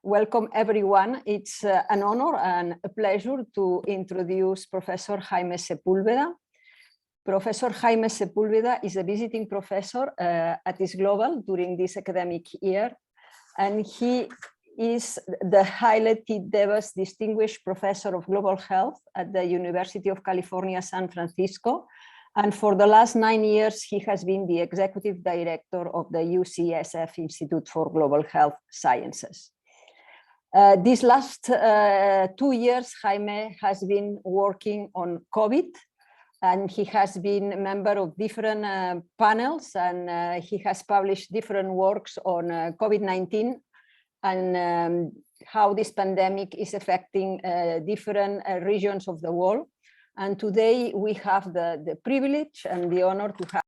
welcome everyone. It's an honor and a pleasure to introduce Professor Jaime Sepúlveda. Professor Jaime Sepúlveda is a visiting professor at ISGlobal during this academic year, and he is the Haile T. Davis Distinguished Professor of Global Health at the University of California, San Francisco. And for the last 9 years, he has been the Executive Director of the UCSF Institute for Global Health Sciences. These last 2 years, Jaime has been working on COVID, and he has been a member of different panels, and he has published different works on COVID-19 and how this pandemic is affecting different regions of the world. And today we have the privilege and the honor to have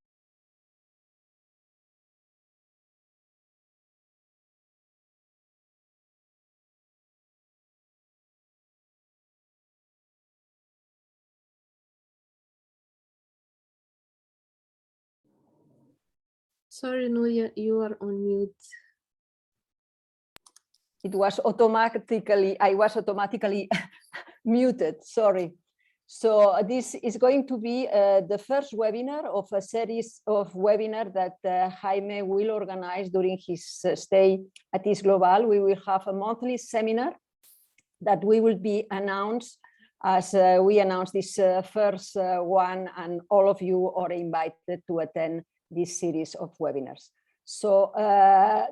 Sorry, Nuria, you are on mute. It was automatically, I was automatically muted, sorry. So this is going to be the first webinar of a series of webinars that Jaime will organize during his stay at ISGlobal. We will have a monthly seminar that we will be announced as we announce this first one, and all of you are invited to attend this series of webinars. So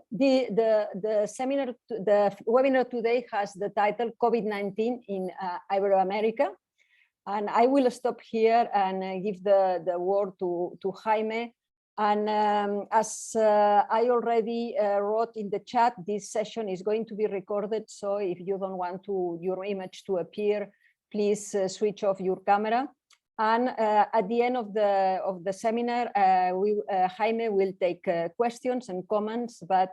the seminar, the webinar today has the title COVID-19 in Ibero-America. And I will stop here and give the word to Jaime. And as I already wrote in the chat, this session is going to be recorded. So if you don't want your image to appear, please switch off your camera. And at the end of the seminar, Jaime will take questions and comments, but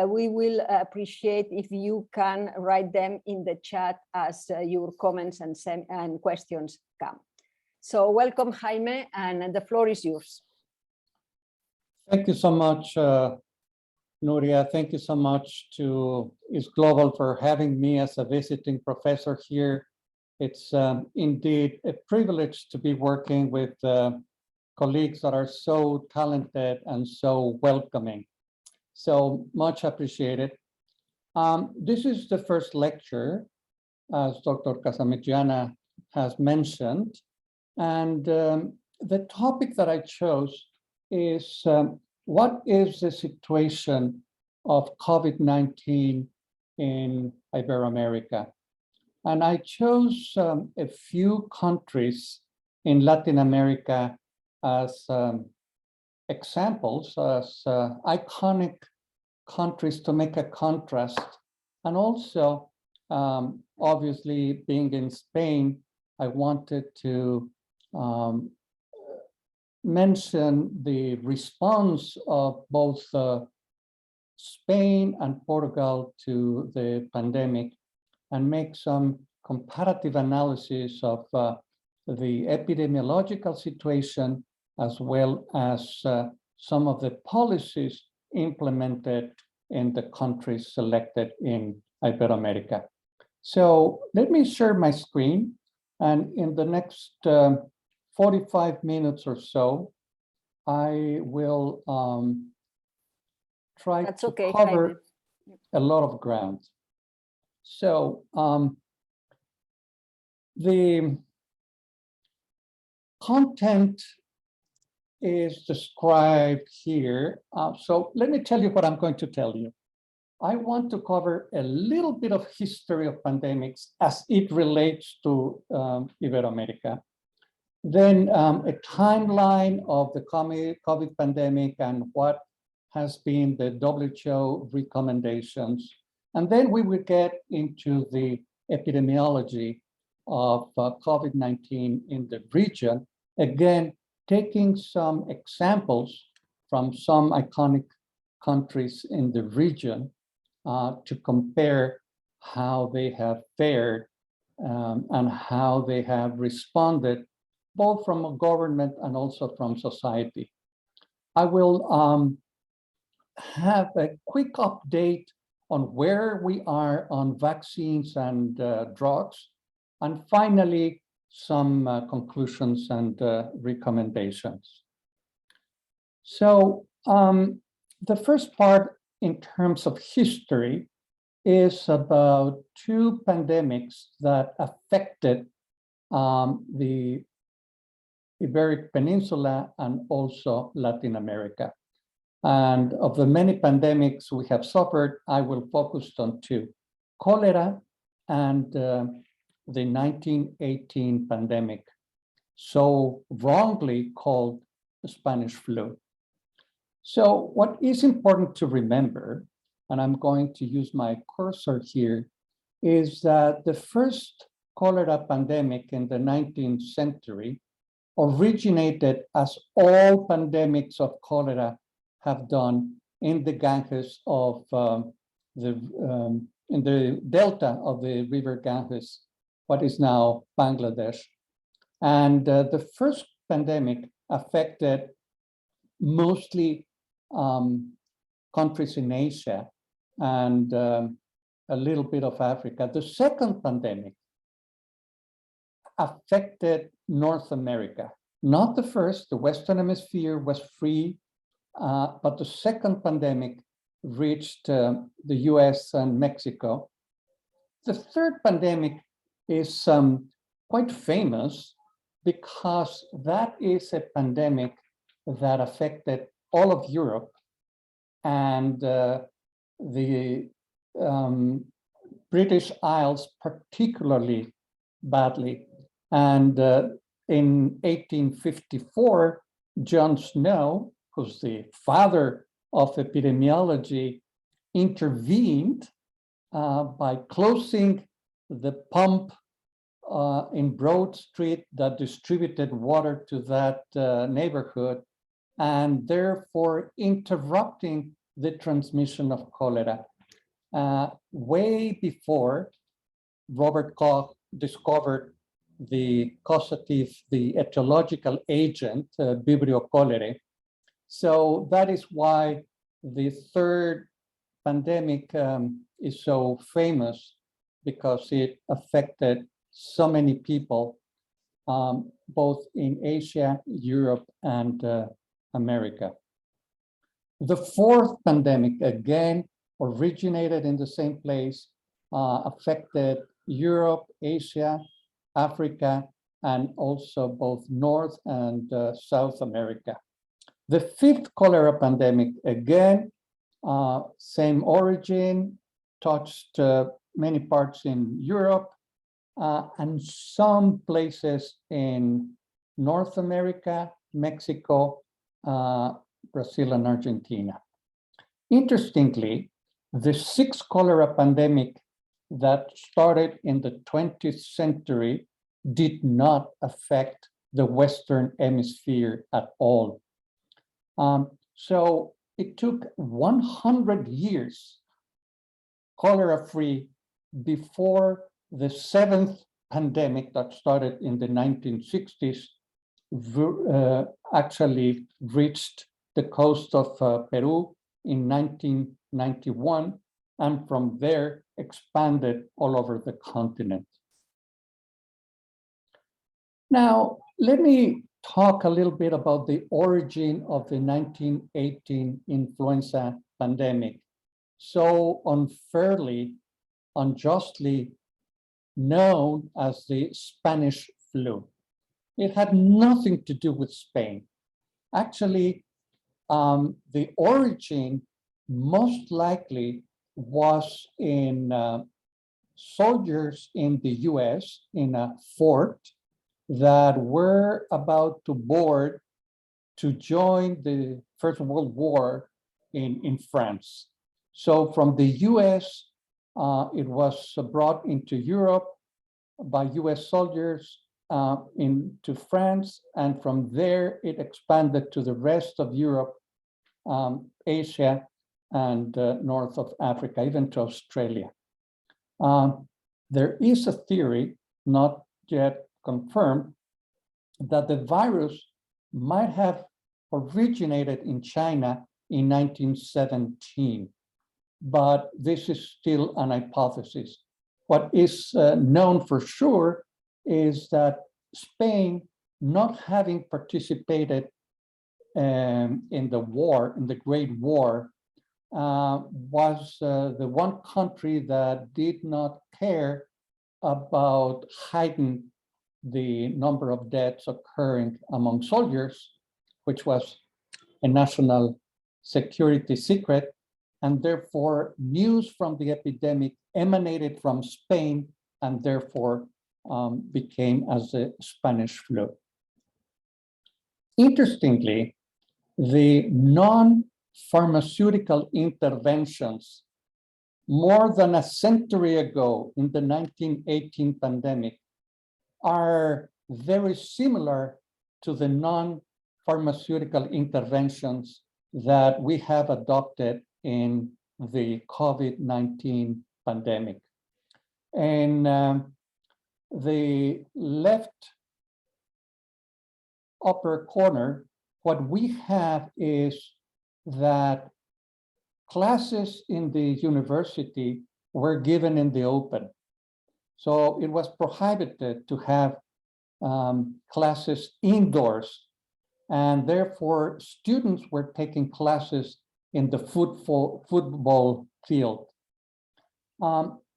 we will appreciate if you can write them in the chat as your comments and questions come. So welcome, Jaime, and the floor is yours. Thank you so much, Nuria. Thank you so much to ISGlobal for having me as a visiting professor here. It's indeed a privilege to be working with colleagues that are so talented and so welcoming. So much appreciated. This is the first lecture, as Dr. Casamitjana has mentioned. And the topic that I chose is what is the situation of COVID-19 in Ibero-America? And I chose a few countries in Latin America as examples, as iconic countries to make a contrast. And also, obviously, being in Spain, I wanted to mention the response of both Spain and Portugal to the pandemic, and make some comparative analysis of the epidemiological situation, as well as some of the policies implemented in the countries selected in Ibero-America. So let me share my screen, and in the next 45 minutes or so, I will try to cover a lot of ground. So the content is described here. So let me tell you what I'm going to tell you. I want to cover a little bit of history of pandemics as it relates to Ibero-America. Then a timeline of the COVID pandemic and what has been the WHO recommendations. And then we will get into the epidemiology of COVID-19 in the region, again, taking some examples from some iconic countries in the region to compare how they have fared and how they have responded, both from a government and also from society. I will have a quick update on where we are on vaccines and drugs, and finally, some conclusions and recommendations. So the first part in terms of history is about two pandemics that affected the Iberic Peninsula and also Latin America. And of the many pandemics we have suffered, I will focus on two: cholera and the 1918 pandemic, so wrongly called the Spanish flu. So what is important to remember, and I'm going to use my cursor here, is that the first cholera pandemic in the 19th century originated, as all pandemics of cholera have done, in the Ganges of in the delta of the river Ganges, what is now Bangladesh. And the first pandemic affected mostly countries in Asia and a little bit of Africa. The second pandemic affected North America. Not the first, the Western Hemisphere was free, but the second pandemic reached the US and Mexico. The third pandemic is quite famous because that is a pandemic that affected all of Europe and the British Isles particularly badly. And in 1854, John Snow, who's the father of epidemiology, intervened by closing the pump in Broad Street that distributed water to that neighborhood, and therefore interrupting the transmission of cholera. Way before Robert Koch discovered the causative, the etiological agent, Vibrio cholerae. So that is why the third pandemic is so famous, because it affected so many people, both in Asia, Europe, and America. The fourth pandemic, again, originated in the same place, affected Europe, Asia, Africa, and also both North and South America. The fifth cholera pandemic, again, same origin, touched many parts in Europe and some places in North America, Mexico, Brazil, and Argentina. Interestingly, the sixth cholera pandemic that started in the 20th century did not affect the Western Hemisphere at all. So it took 100 years cholera-free before the seventh pandemic that started in the 1960s actually reached the coast of Peru in 1991, and from there expanded all over the continent. Now, let me talk a little bit about the origin of the 1918 influenza pandemic, so unfairly, unjustly known as the Spanish flu. It had nothing to do with Spain. Actually, the origin most likely was in soldiers in the US in a fort that were about to board to join the First World War in France. So from the US, it was brought into Europe by US soldiers into France, and from there it expanded to the rest of Europe, Asia, and north of Africa, even to Australia. There is a theory, not yet confirmed, that the virus might have originated in China in 1917. but this is still an hypothesis. What is known for sure is that Spain, not having participated in the war, in the Great War, was the one country that did not care about hiding the number of deaths occurring among soldiers, which was a national security secret, and therefore news from the epidemic emanated from Spain and therefore became as the Spanish flu. Interestingly, the non-pharmaceutical interventions more than a century ago in the 1918 pandemic are very similar to the non-pharmaceutical interventions that we have adopted in the COVID-19 pandemic. In the left upper corner, what we have is that classes in the university were given in the open. So it was prohibited to have classes indoors, and therefore students were taking classes in the football field.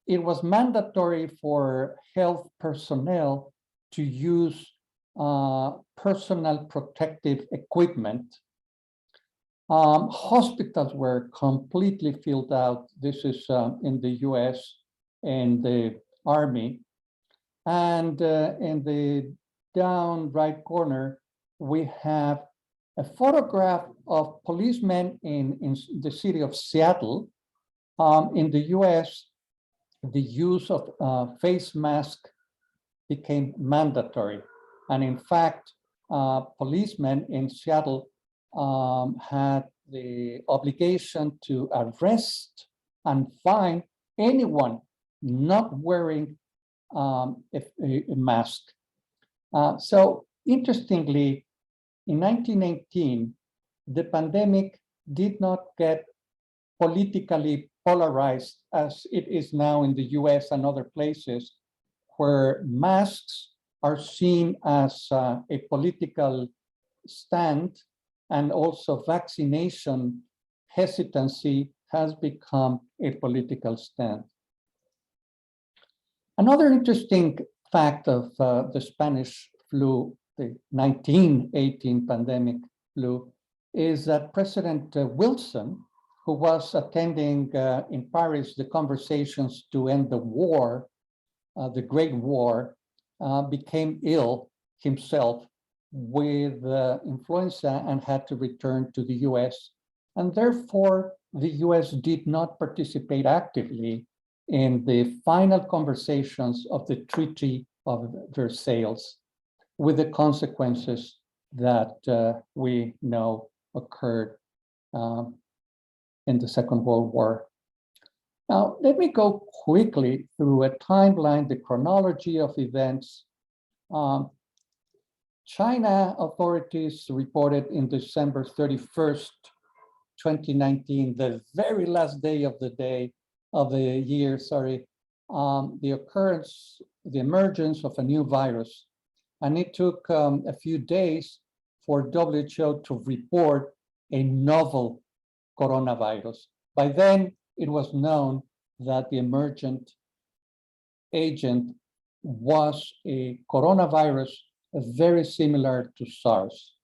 It was mandatory for health personnel to use personal protective equipment. Hospitals were completely filled out. This is in the US and the Army. And in the down right corner, we have a photograph of policemen in the city of Seattle. In the US, the use of face mask became mandatory. And in fact, policemen in Seattle had the obligation to arrest and fine anyone not wearing a mask. So interestingly, in 1918, the pandemic did not get politically polarized as it is now in the US and other places, where masks are seen as a political stand, and also vaccination hesitancy has become a political stand. Another interesting fact of the Spanish flu, the 1918 pandemic flu, is that President Wilson, who was attending in Paris the conversations to end the war, the Great War, became ill himself with influenza and had to return to the US. And therefore, the US did not participate actively in the final conversations of the Treaty of Versailles, with the consequences that we know occurred in the Second World War. Now, let me go quickly through a timeline, the chronology of events. China authorities reported in December 31st, 2019, the very last day of the year, the emergence of a new virus. And it took a few days for WHO to report a novel coronavirus. By then, it was known that the emergent agent was a coronavirus very similar to SARS.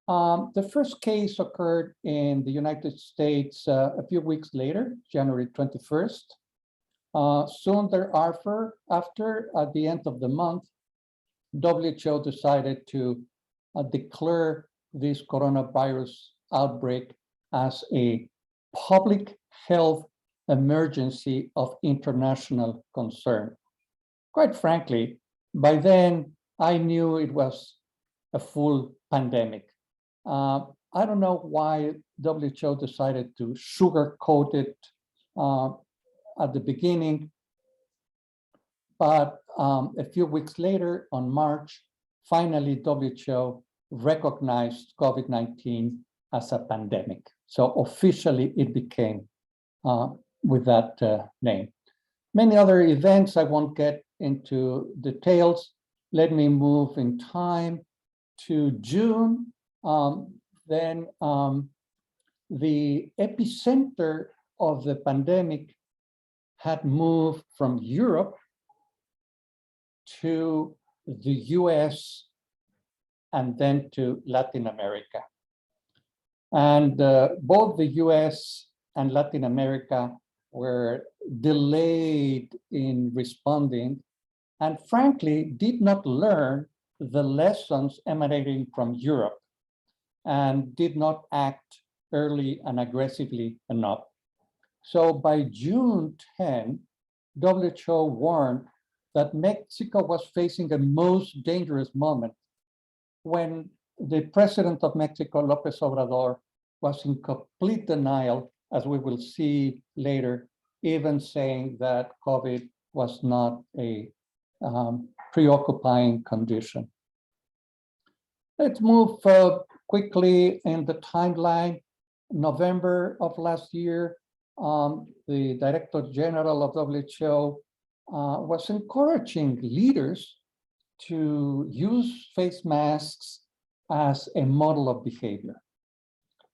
The first case occurred in the United States a few weeks later, January 21st. Soon thereafter, at the end of the month, WHO decided to declare this coronavirus outbreak as a public health emergency of international concern. Quite frankly, by then, I knew it was a full pandemic. I don't know why WHO decided to sugarcoat it at the beginning, but a few weeks later, on March, finally WHO recognized COVID-19 as a pandemic. So officially it became with that name. Many other events, I won't get into details. Let me move in time to June. Then the epicenter of the pandemic had moved from Europe to the US and then to Latin America. And both the US and Latin America were delayed in responding and frankly did not learn the lessons emanating from Europe and did not act early and aggressively enough. So by June 10, WHO warned that Mexico was facing a most dangerous moment when the president of Mexico, López Obrador, was in complete denial, as we will see later, even saying that COVID was not a preoccupying condition. Let's move quickly in the timeline. November of last year, the Director General of WHO was encouraging leaders to use face masks as a model of behavior.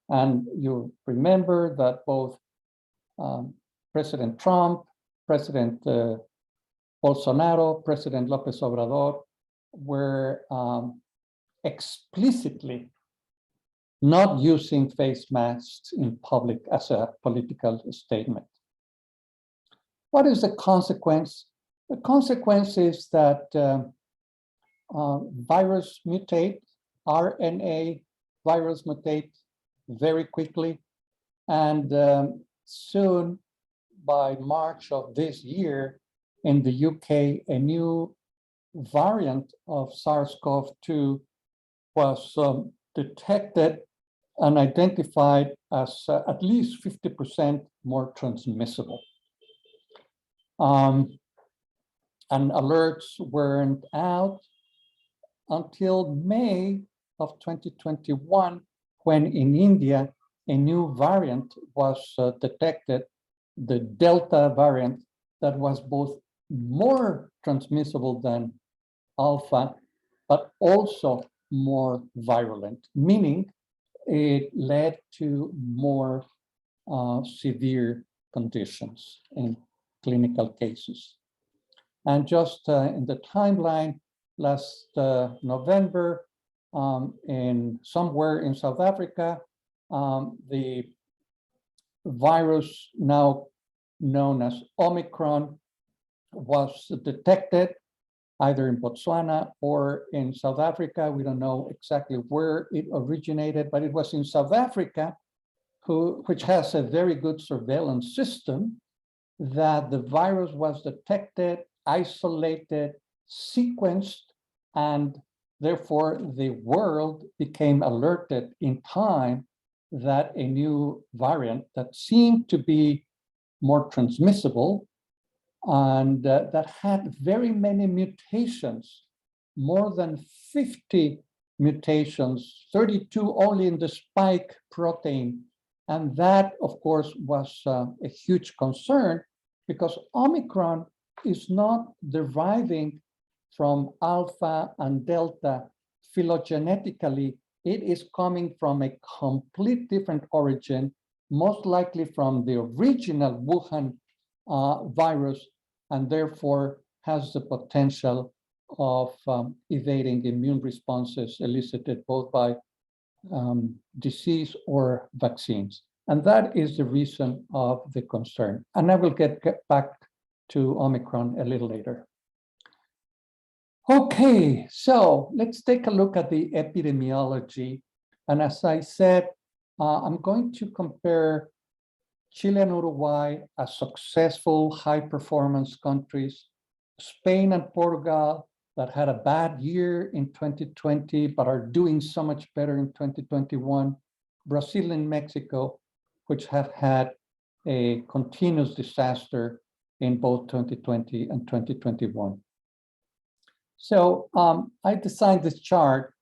And you remember that both President Trump, President Bolsonaro, President López Obrador were explicitly not using face masks in public as a political statement. What is the consequence? The consequence is that virus mutate, RNA virus mutate very quickly. And soon, by March of this year, in the UK, a new variant of SARS-CoV-2 was detected and identified as at least 50% more transmissible. And alerts weren't out until May of 2021, when in India, a new variant was detected, the Delta variant, that was both more transmissible than Alpha, but also more virulent, meaning it led to more severe conditions in clinical cases. And just in the timeline, last November, in somewhere in South Africa, the virus now known as Omicron was detected either in Botswana or in South Africa. We don't know exactly where it originated, but it was in South Africa, which has a very good surveillance system, that the virus was detected, isolated, sequenced, and therefore the world became alerted in time that a new variant that seemed to be more transmissible and that had very many mutations, more than 50 mutations, 32 only in the spike protein. And that, of course, was a huge concern because Omicron is not deriving from Alpha and Delta phylogenetically. It is coming from a complete different origin, most likely from the original Wuhan virus, and therefore has the potential of evading immune responses elicited both by disease or vaccines. And that is the reason of the concern. And I will get back to Omicron a little later. Okay, so let's take a look at the epidemiology. And as I said, I'm going to compare Chile and Uruguay as successful high-performance countries, Spain and Portugal that had a bad year in 2020, but are doing so much better in 2021, Brazil and Mexico, which have had a continuous disaster in both 2020 and 2021. So I designed this chart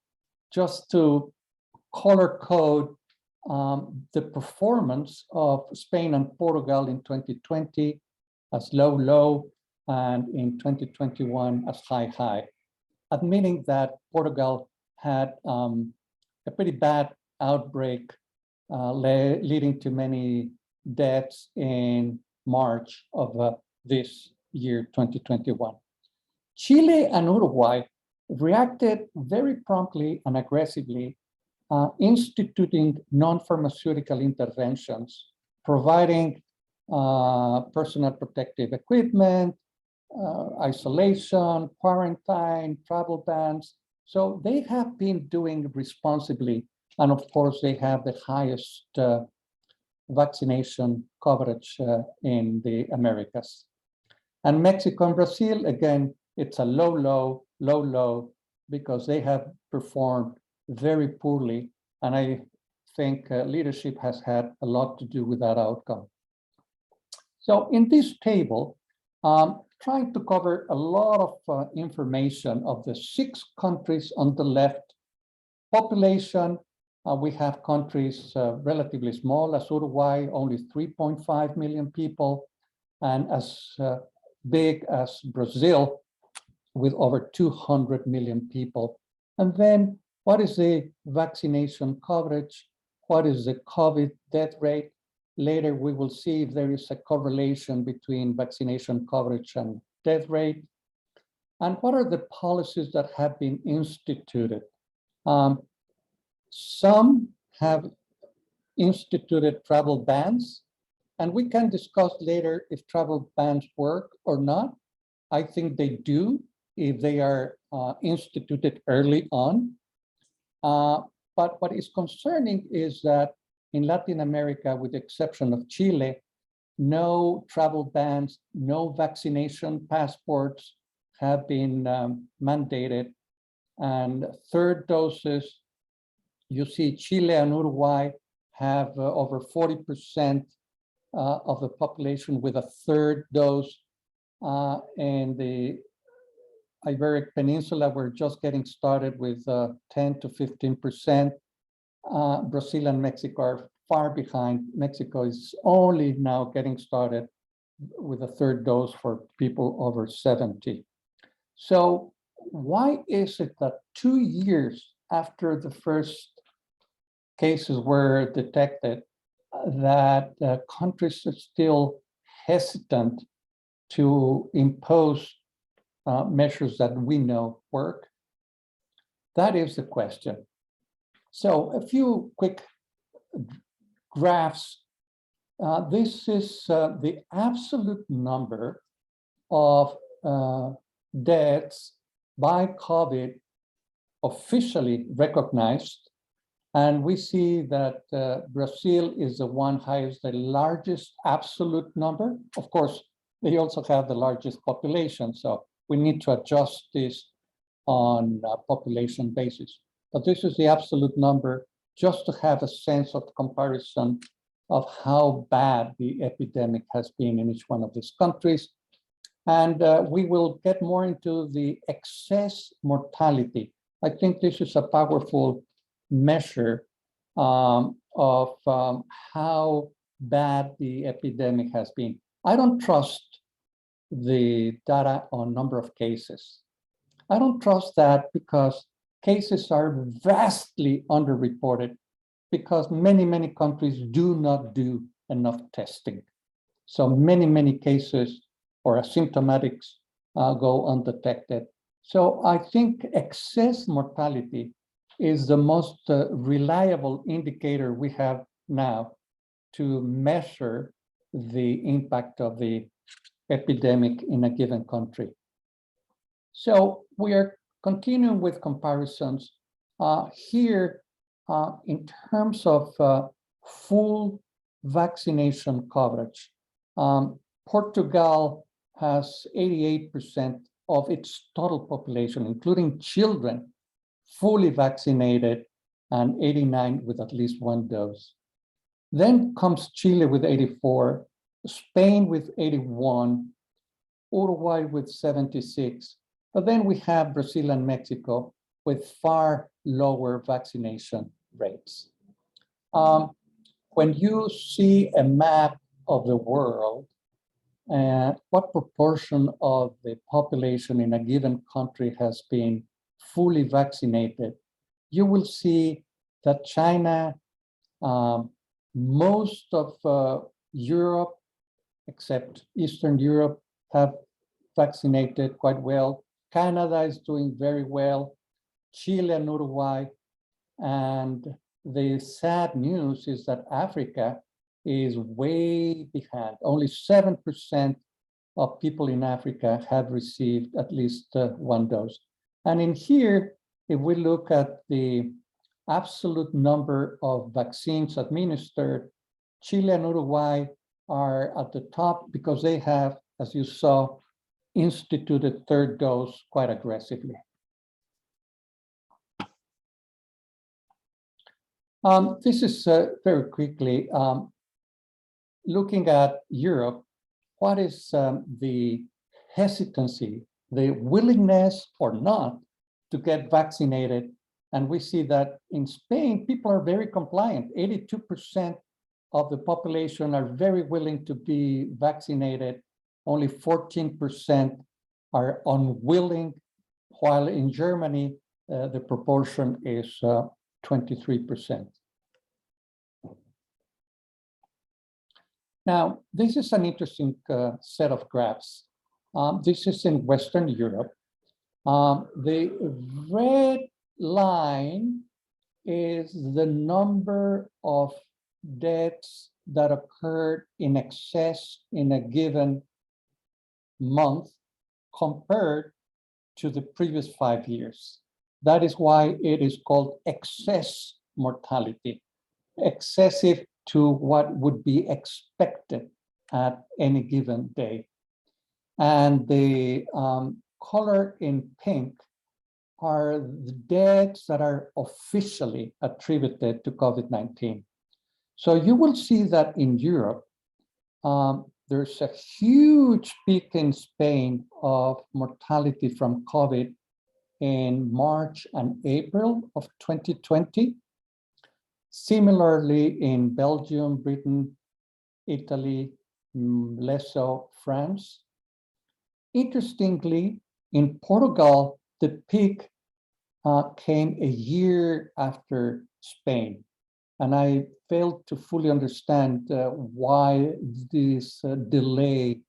just to color code the performance of Spain and Portugal in 2020 as low, and in 2021 as high, admitting that Portugal had a pretty bad outbreak leading to many deaths in March of this year, 2021. Chile and Uruguay reacted very promptly and aggressively, instituting non-pharmaceutical interventions, providing personal protective equipment, isolation, quarantine, travel bans. So they have been doing responsibly. And of course, they have the highest vaccination coverage in the Americas. And Mexico and Brazil, again, it's a low, because they have performed very poorly. And I think leadership has had a lot to do with that outcome. So in this table, trying to cover a lot of information of the 6 countries on the left. Population, we have countries relatively small as Uruguay, only 3.5 million people, and as big as Brazil with over 200 million people. And then what is the vaccination coverage? What is the COVID death rate? Later, we will see if there is a correlation between vaccination coverage and death rate. And what are the policies that have been instituted? Some have instituted travel bans, and we can discuss later if travel bans work or not. I think they do if they are instituted early on. But what is concerning is that in Latin America, with the exception of Chile, no travel bans, no vaccination passports have been mandated. And third doses, you see Chile and Uruguay have over 40% of the population with a third dose. In the Iberic Peninsula, we're just getting started with 10 to 15%. Brazil and Mexico are far behind. Mexico is only now getting started with a third dose for people over 70. So why is it that 2 years after the first cases were detected, that countries are still hesitant to impose measures that we know work? That is the question. So a few quick graphs. This is the absolute number of deaths by COVID officially recognized. And we see that Brazil is the one highest, the largest absolute number. Of course, they also have the largest population, so we need to adjust this on a population basis. But this is the absolute number, just to have a sense of comparison of how bad the epidemic has been in each one of these countries. And we will get more into the excess mortality. I think this is a powerful measure of how bad the epidemic has been. I don't trust the data on number of cases. I don't trust that because cases are vastly underreported because many countries do not do enough testing. So many cases or asymptomatics go undetected. So I think excess mortality is the most reliable indicator we have now to measure the impact of the epidemic in a given country. So we are continuing with comparisons here in terms of full vaccination coverage. Portugal has 88% of its total population, including children, fully vaccinated, and 89% with at least one dose. Then comes Chile with 84%, Spain with 81%, Uruguay with 76%. But then we have Brazil and Mexico with far lower vaccination rates. When you see a map of the world, what proportion of the population in a given country has been fully vaccinated, you will see that China, most of Europe, except Eastern Europe, have vaccinated quite well. Canada is doing very well, Chile and Uruguay. And the sad news is that Africa is way behind. Only 7% of people in Africa have received at least one dose. And in here, if we look at the absolute number of vaccines administered, Chile and Uruguay are at the top because they have, as you saw, instituted third dose quite aggressively. This is very quickly looking at Europe. What is the hesitancy, the willingness or not to get vaccinated? And we see that in Spain, people are very compliant. 82% of the population are very willing to be vaccinated. Only 14% are unwilling, while in Germany, the proportion is 23%. Now, this is an interesting set of graphs. This is in Western Europe. The red line is the number of deaths that occurred in excess in a given month compared to the previous 5 years. That is why it is called excess mortality, excessive to what would be expected at any given day. And the color in pink are the deaths that are officially attributed to COVID-19. So you will see that in Europe, there's a huge peak in Spain of mortality from COVID in March and April of 2020. Similarly, in Belgium, Britain, Italy, less so France. Interestingly, in Portugal, the peak came a year after Spain. And I failed to fully understand why this delay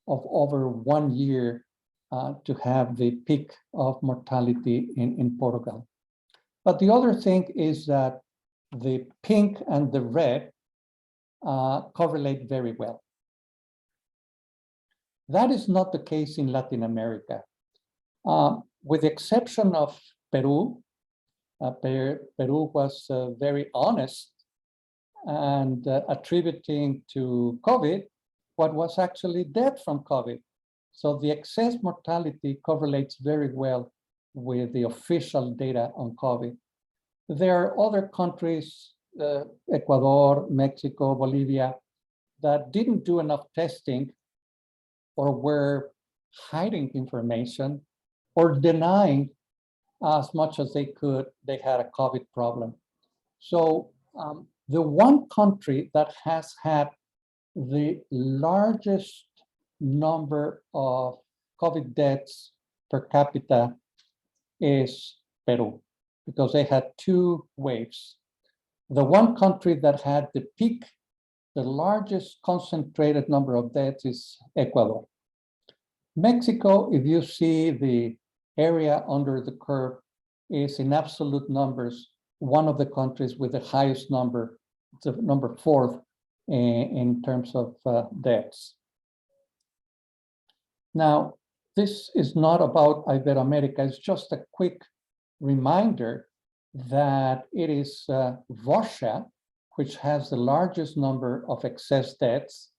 of over 1 year to have the peak of mortality in Portugal. But the other thing is that the pink and the red correlate very well. That is not the case in Latin America. With the exception of Peru, Peru was very honest and attributing to COVID what was actually death from COVID. So the excess mortality correlates very well with the official data on COVID. There are other countries, Ecuador, Mexico, Bolivia, that didn't do enough testing or were hiding information or denying as much as they could, they had a COVID problem. So the one country that has had the largest number of COVID deaths per capita is Peru, because they had 2 waves. The one country that had the peak, the largest concentrated number of deaths is Ecuador. Mexico, if you see the area under the curve, is in absolute numbers one of the countries with the highest number. It's number 4th in terms of deaths. Now, this is not about Ibero-America. It's just a quick reminder that it is Russia which has the largest number of excess deaths.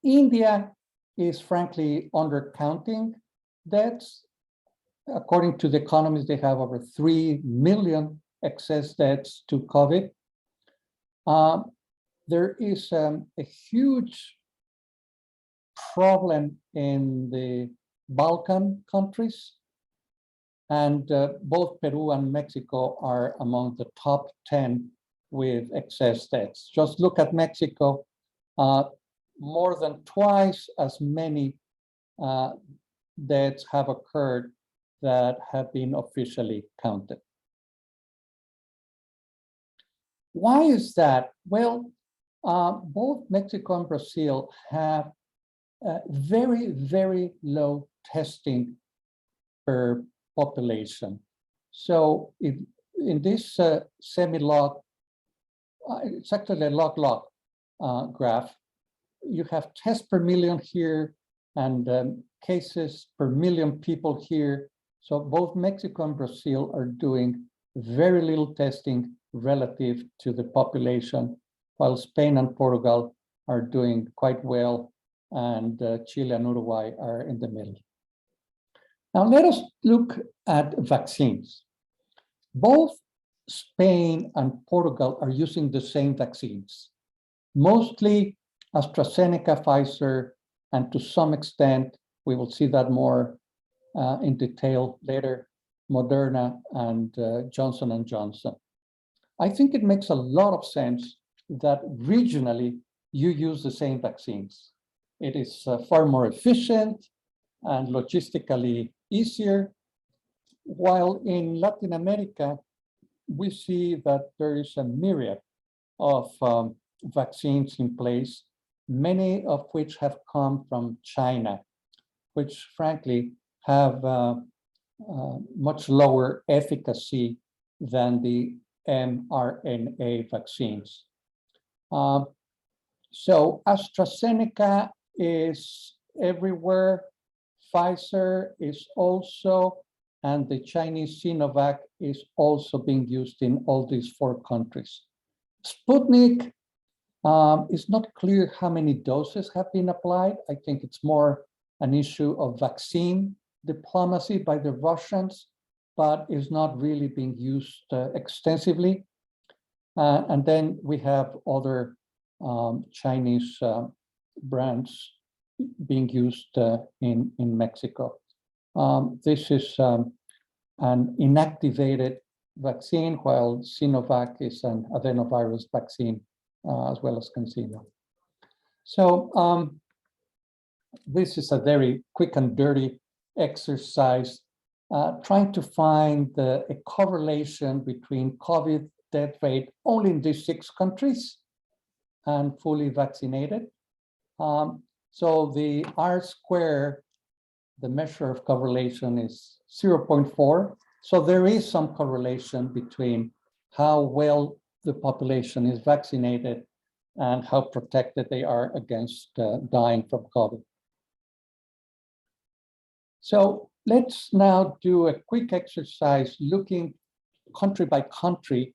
India is frankly undercounting deaths. According to The Economist, they have over 3 million excess deaths to COVID. There is a huge problem in the Balkan countries, and both Peru and Mexico are among the top 10 with excess deaths. Just look at Mexico, more than twice as many deaths have occurred that have been officially counted. Why is that? Well, both Mexico and Brazil have very, very low testing per population. So in this semi-log, it's actually a log-log graph, you have tests per million here and cases per million people here. So both Mexico and Brazil are doing very little testing relative to the population, while Spain and Portugal are doing quite well, and Chile and Uruguay are in the middle. Now let us look at vaccines. Both Spain and Portugal are using the same vaccines, mostly AstraZeneca, Pfizer, and to some extent, we will see that more in detail later, Moderna and Johnson & Johnson. I think it makes a lot of sense that regionally you use the same vaccines. It is far more efficient and logistically easier, while in Latin America, we see that there is a myriad of vaccines in place, many of which have come from China, which frankly have much lower efficacy than the mRNA vaccines. So AstraZeneca is everywhere, Pfizer is also, and the Chinese Sinovac is also being used in all these 4 countries. Sputnik, it's not clear how many doses have been applied. I think it's more an issue of vaccine diplomacy by the Russians, but is not really being used extensively. And then we have other Chinese brands being used in Mexico. This is an inactivated vaccine, while Sinovac is an adenovirus vaccine, as well as CanSino. So this is a very quick and dirty exercise, trying to find a correlation between COVID death rate only in these 6 countries and fully vaccinated. So the R-square, the measure of correlation is 0.4. So there is some correlation between how well the population is vaccinated and how protected they are against dying from COVID. So let's now do a quick exercise looking country by country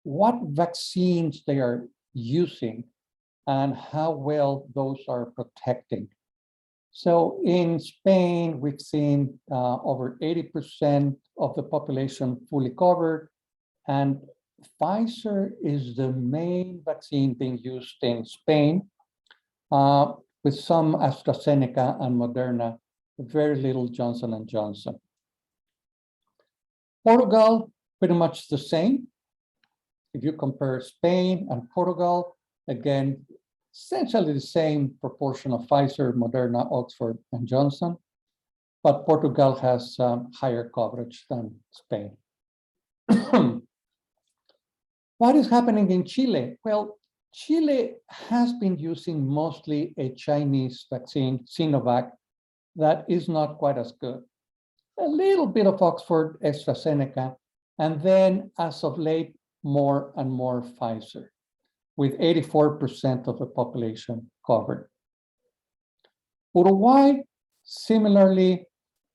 what vaccines they are using and how well those are protecting. So in Spain, we've seen over 80% of the population fully covered, and Pfizer is the main vaccine being used in Spain, with some AstraZeneca and Moderna, very little Johnson & Johnson. Portugal, pretty much the same. If you compare Spain and Portugal, again, essentially the same proportion of Pfizer, Moderna, Oxford, and Johnson, but Portugal has higher coverage than Spain. What is happening in Chile? Well, Chile has been using mostly a Chinese vaccine, Sinovac, that is not quite as good. A little bit of Oxford, AstraZeneca, and then as of late, more and more Pfizer, with 84% of the population covered. Uruguay, similarly,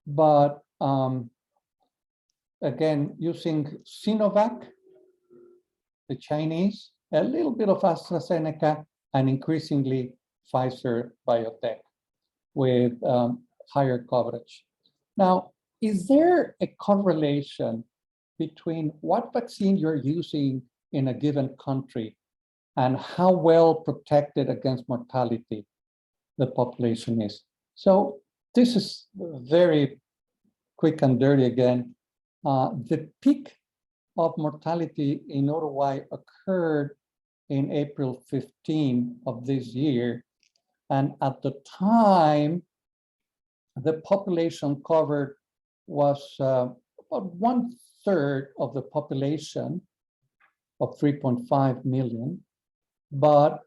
but again, using Sinovac, the Chinese, a little bit of AstraZeneca, and increasingly Pfizer BioNTech with higher coverage. Now, is there a correlation between what vaccine you're using in a given country and how well protected against mortality the population is? So this is very quick and dirty again. The peak of mortality in Uruguay occurred in April 15 of this year. And at the time, the population covered was about 1/3 of the population of 3.5 million, but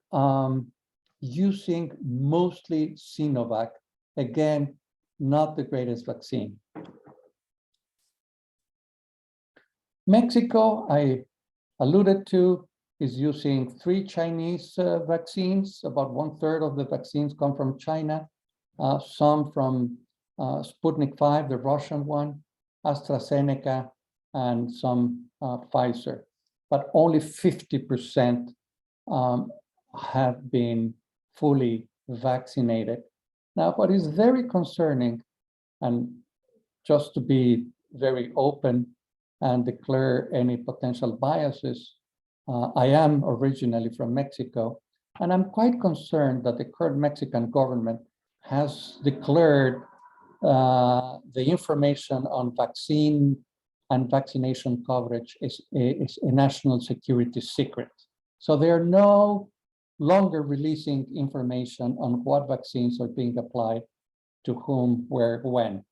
using mostly Sinovac, again, not the greatest vaccine. Mexico, I alluded to, is using 3 Chinese vaccines. About 1/3 of the vaccines come from China, some from Sputnik 5, the Russian one, AstraZeneca, and some Pfizer. But only 50% have been fully vaccinated. Now, what is very concerning, and just to be very open and declare any potential biases, I am originally from Mexico, and I'm quite concerned that the current Mexican government has declared the information on vaccine and vaccination coverage is a national security secret. So they are no longer releasing information on what vaccines are being applied to whom, where, when.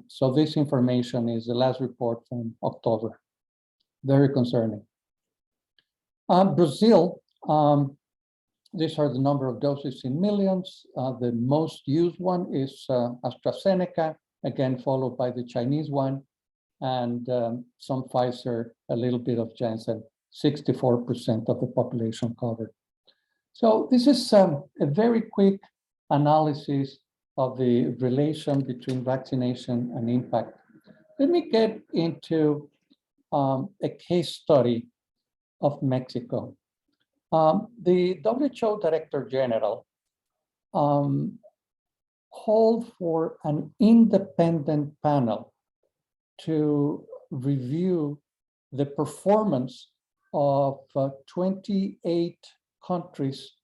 So this information is the last report from October. Very concerning. Brazil, these are the number of doses in millions. The most used one is AstraZeneca, again followed by the Chinese one, and some Pfizer, a little bit of Janssen, 64% of the population covered. So this is a very quick analysis of the relation between vaccination and impact. Let me get into a case study of Mexico. The WHO Director General called for an independent panel to review the performance of 28 countries,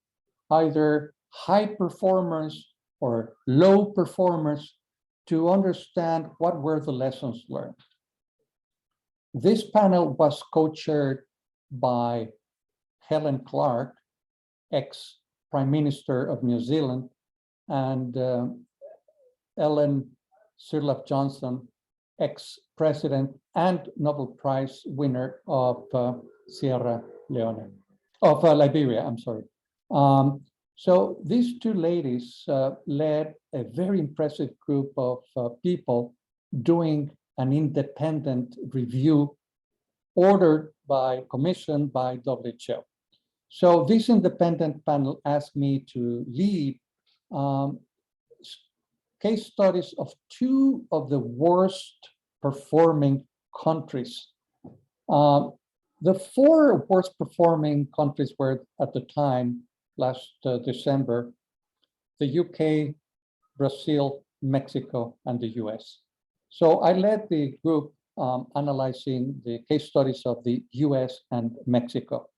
either high performers or low performers, to understand what were the lessons learned. This panel was co-chaired by Helen Clark, ex-Prime Minister of New Zealand, and Ellen Sirleaf Johnson, ex-president and Nobel Prize winner of Liberia, I'm sorry. So these two ladies led a very impressive group of people doing an independent review ordered by, commissioned by WHO. So this independent panel asked me to lead case studies of 2 of the worst performing countries. The 4 worst performing countries were at the time, last December, the UK, Brazil, Mexico, and the US. So I led the group analyzing the case studies of the US and Mexico.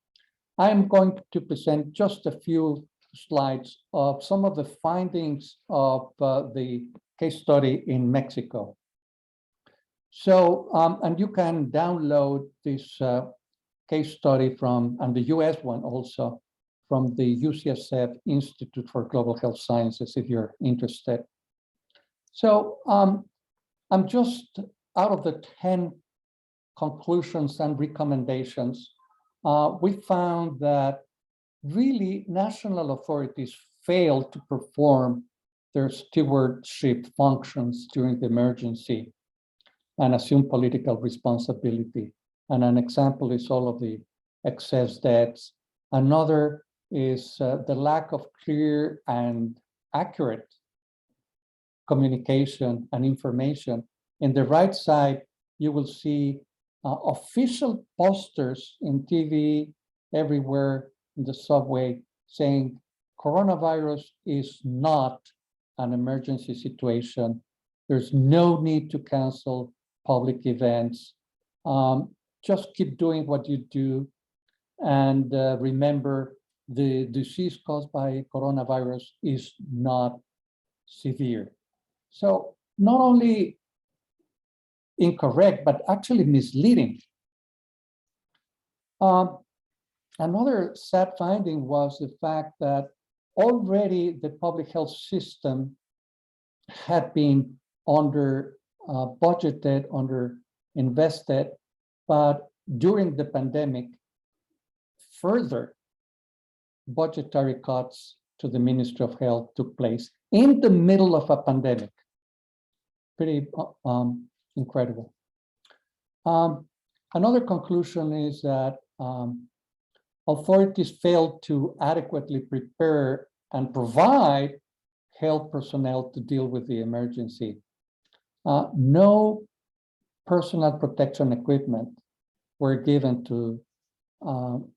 I'm going to present just a few slides of some of the findings of the case study in Mexico. So, and you can download this case study from, and the US one also, from the UCSF Institute for Global Health Sciences, if you're interested. So I'm just, out of the 10 conclusions and recommendations, we found that really national authorities failed to perform their stewardship functions during the emergency and assume political responsibility. And an example is all of the excess deaths. Another is the lack of clear and accurate communication and information. In the right side, you will see official posters in TV, everywhere, in the subway, saying coronavirus is not an emergency situation. There's no need to cancel public events. Just keep doing what you do. And remember, the disease caused by coronavirus is not severe. So not only incorrect, but actually misleading Another sad finding was the fact that already the public health system had been under budgeted, under invested, but during the pandemic, further budgetary cuts to the Ministry of Health took place in the middle of a pandemic. Pretty incredible. Another conclusion is that authorities failed to adequately prepare and provide health personnel to deal with the emergency. No personal protection equipment were given to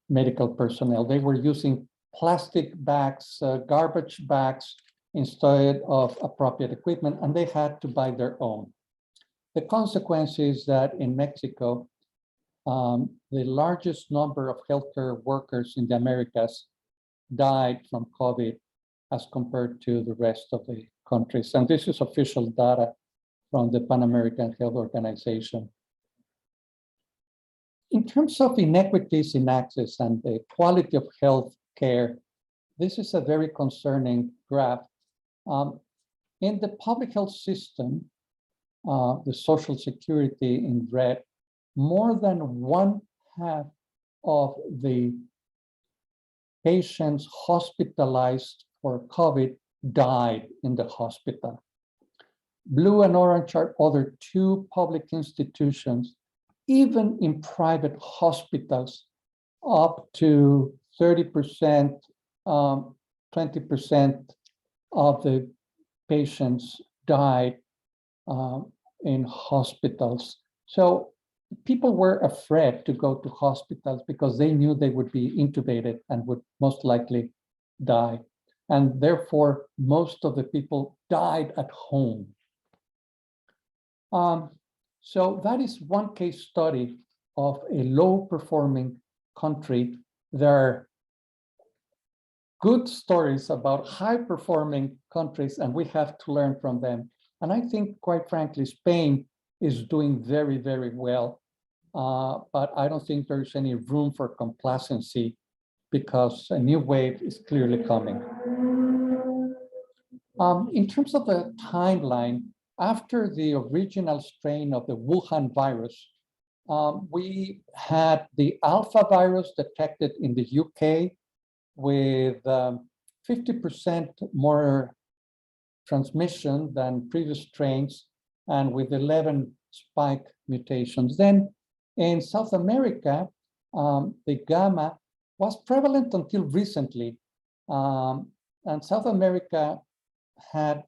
medical personnel. They were using plastic bags, garbage bags, instead of appropriate equipment, and they had to buy their own. The consequence is that in Mexico, the largest number of healthcare workers in the Americas died from COVID as compared to the rest of the countries. And this is official data from the Pan American Health Organization. In terms of inequities in access and the quality of health care, this is a very concerning graph. In the public health system, the Social Security in red, more than 1/2 of the patients hospitalized for COVID died in the hospital. Blue and orange are other two public institutions, even in private hospitals, up to 30%, 20% of the patients died in hospitals. So people were afraid to go to hospitals because they knew they would be intubated and would most likely die. And therefore, most of the people died at home. So that is one case study of a low-performing country. There are good stories about high-performing countries, and we have to learn from them. And I think, quite frankly, Spain is doing very, very well. But I don't think there's any room for complacency because a new wave is clearly coming. In terms of the timeline, after the original strain of the Wuhan virus, we had the Alpha virus detected in the UK with 50% more transmission than previous strains and with 11 spike mutations. Then in South America, the Gamma was prevalent until recently. And South America had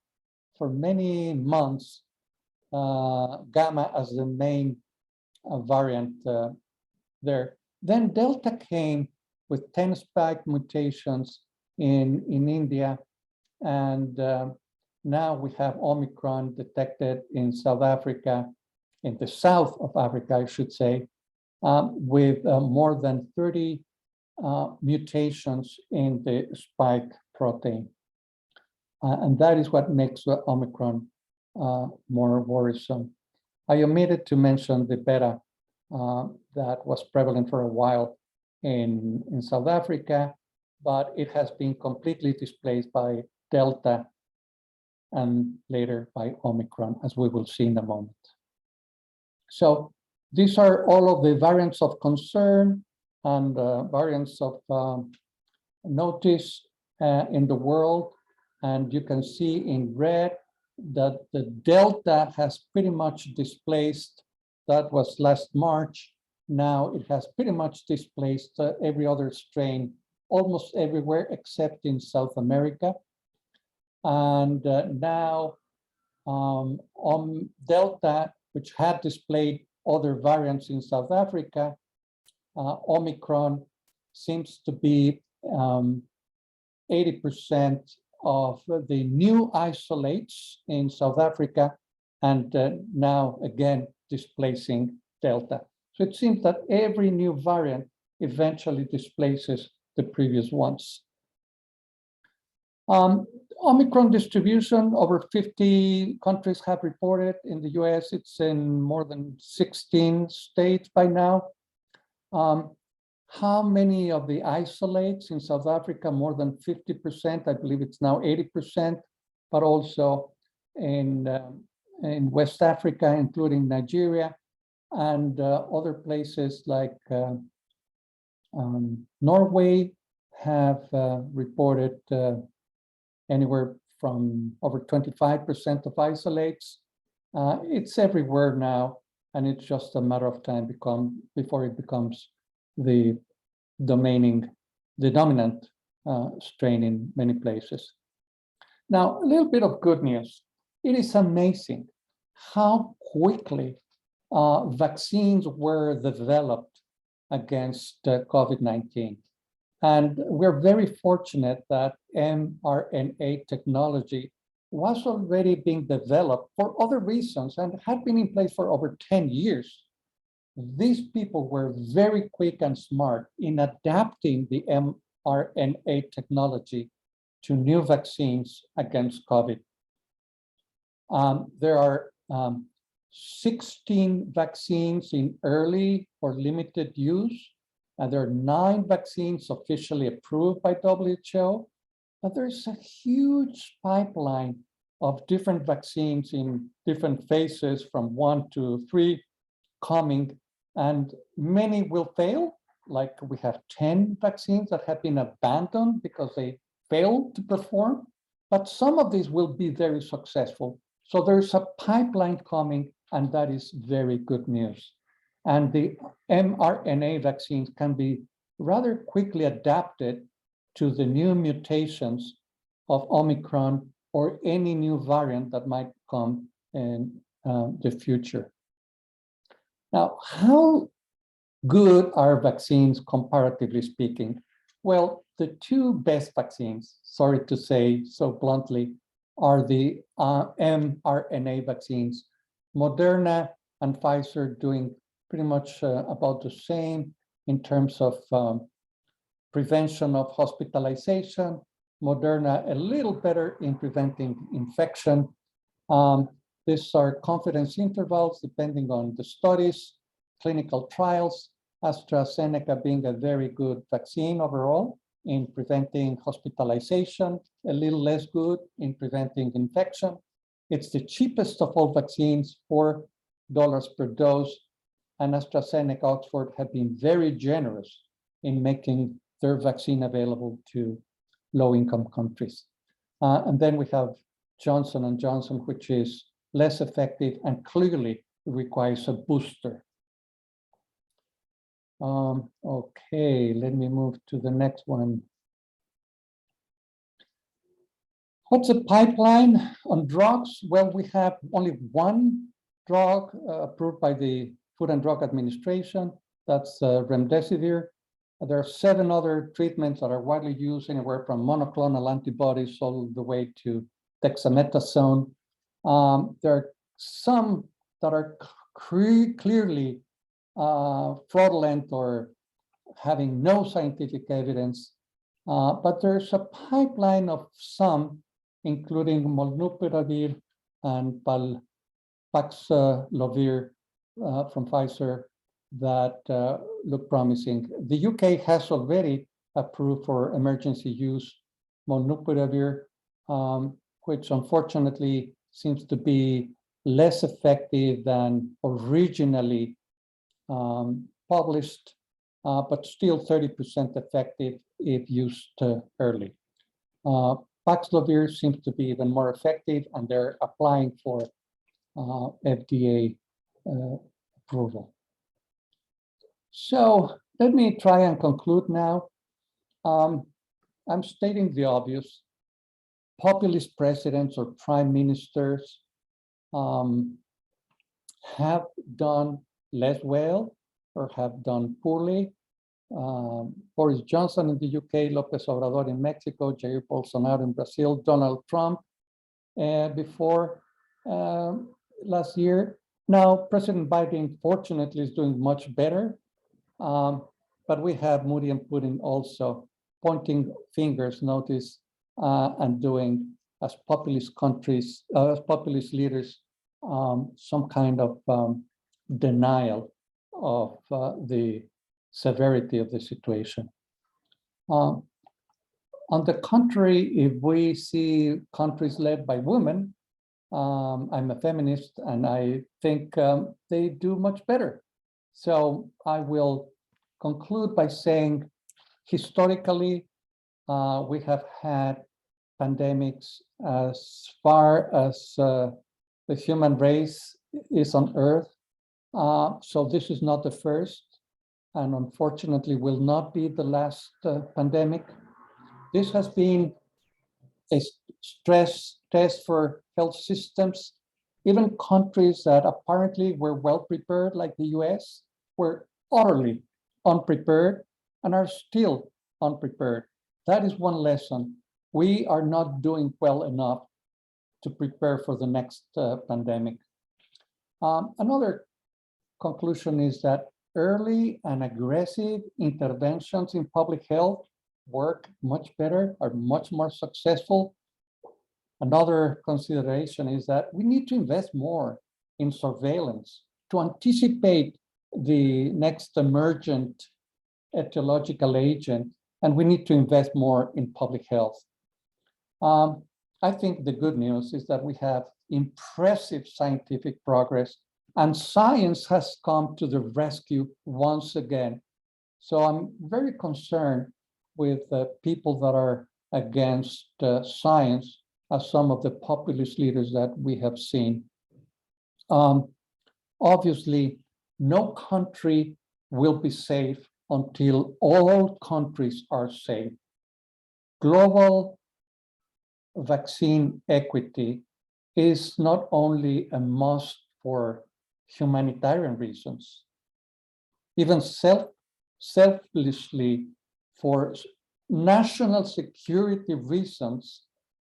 for many months Gamma as the main variant there. Then Delta came with 10 spike mutations in India. And now we have Omicron detected in South Africa, in the south of Africa, I should say, with more than 30 mutations in the spike protein. And that is what makes Omicron more worrisome. I omitted to mention the Beta that was prevalent for a while in South Africa, but it has been completely displaced by Delta and later by Omicron, as we will see in a moment. So these are all of the variants of concern and variants of notice in the world. And you can see in red that the Delta has pretty much displaced. That was last March. Now it has pretty much displaced every other strain almost everywhere except in South America. And now Delta, which had displayed other variants in South Africa, Omicron seems to be 80% of the new isolates in South Africa, and now again displacing Delta. So it seems that every new variant eventually displaces the previous ones. Omicron distribution, over 50 countries have reported. In the US, it's in more than 16 states by now. how many of the isolates in South Africa, more than 50%, I believe it's now 80%, but also in West Africa, including Nigeria, and other places like Norway have reported anywhere from over 25% of isolates. It's everywhere now, and it's just a matter of time before it becomes the dominant strain in many places. Now, a little bit of good news. It is amazing how quickly vaccines were developed against COVID-19. And we're very fortunate that mRNA technology was already being developed for other reasons and had been in place for over 10 years. These people were very quick and smart in adapting the mRNA technology to new vaccines against COVID. There are 16 vaccines in early or limited use, and there are 9 vaccines officially approved by WHO, but there's a huge pipeline of different vaccines in different phases from 1 to 3 coming, and many will fail. Like we have 10 vaccines that have been abandoned because they failed to perform, but some of these will be very successful. So there's a pipeline coming, and that is very good news. And the mRNA vaccines can be rather quickly adapted to the new mutations of Omicron or any new variant that might come in the future. Now, how good are vaccines comparatively speaking? Well, the 2 best vaccines, sorry to say so bluntly, are the mRNA vaccines. Moderna and Pfizer doing pretty much about the same in terms of prevention of hospitalization. Moderna a little better in preventing infection. These are confidence intervals depending on the studies, clinical trials. AstraZeneca being a very good vaccine overall in preventing hospitalization, a little less good in preventing infection. It's the cheapest of all vaccines, $4 per dose, and AstraZeneca, Oxford have been very generous in making their vaccine available to low-income countries. And then we have Johnson & Johnson, which is less effective and clearly requires a booster. Okay, let me move to the next one. What's the pipeline on drugs? Well, we have only one drug approved by the Food and Drug Administration. That's remdesivir. There are 7 other treatments that are widely used, anywhere from monoclonal antibodies all the way to dexamethasone. There are some that are clearly fraudulent or having no scientific evidence, but there's a pipeline of some, including molnupiravir and paxlovid from Pfizer, that look promising. The UK has already approved for emergency use molnupiravir, which unfortunately seems to be less effective than originally published, but still 30% effective if used early. Paxlovid seems to be even more effective, and they're applying for FDA approval. So let me try and conclude now. I'm stating the obvious. Populist presidents or prime ministers have done less well or have done poorly. Boris Johnson in the UK, López Obrador in Mexico, Jair Bolsonaro in Brazil, Donald Trump before last year. Now, President Biden, fortunately, is doing much better. But we have Moody and Putin also pointing fingers, notice, and doing, as populist countries, as populist leaders, some kind of denial of the severity of the situation. On the contrary, if we see countries led by women, I'm a feminist and I think they do much better. So I will conclude by saying, historically, we have had pandemics as far as the human race is on Earth. So this is not the first, and unfortunately will not be the last pandemic. This has been a stress test for health systems. Even countries that apparently were well prepared, like the US, were utterly unprepared and are still unprepared. That is one lesson. We are not doing well enough to prepare for the next pandemic. Another conclusion is that early and aggressive interventions in public health work much better, are much more successful. Another consideration is that we need to invest more in surveillance to anticipate the next emergent etiological agent, and we need to invest more in public health. I think the good news is that we have impressive scientific progress, and science has come to the rescue once again. So I'm very concerned with people that are against science, as some of the populist leaders that we have seen. Obviously, no country will be safe until all countries are safe. Global vaccine equity is not only a must for humanitarian reasons, even selfishly for national security reasons.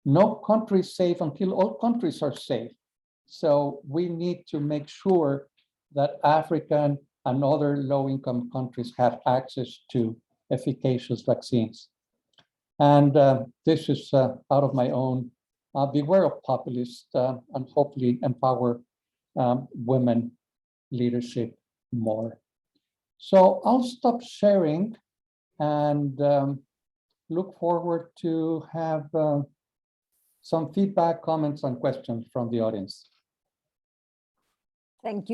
No country is safe until all countries are safe. So we need to make sure that African and other low-income countries have access to efficacious vaccines. And this is out of my own. Beware of populists and hopefully empower women leadership more. So I'll stop sharing and look forward to have some feedback, comments, and questions from the audience. Thank you.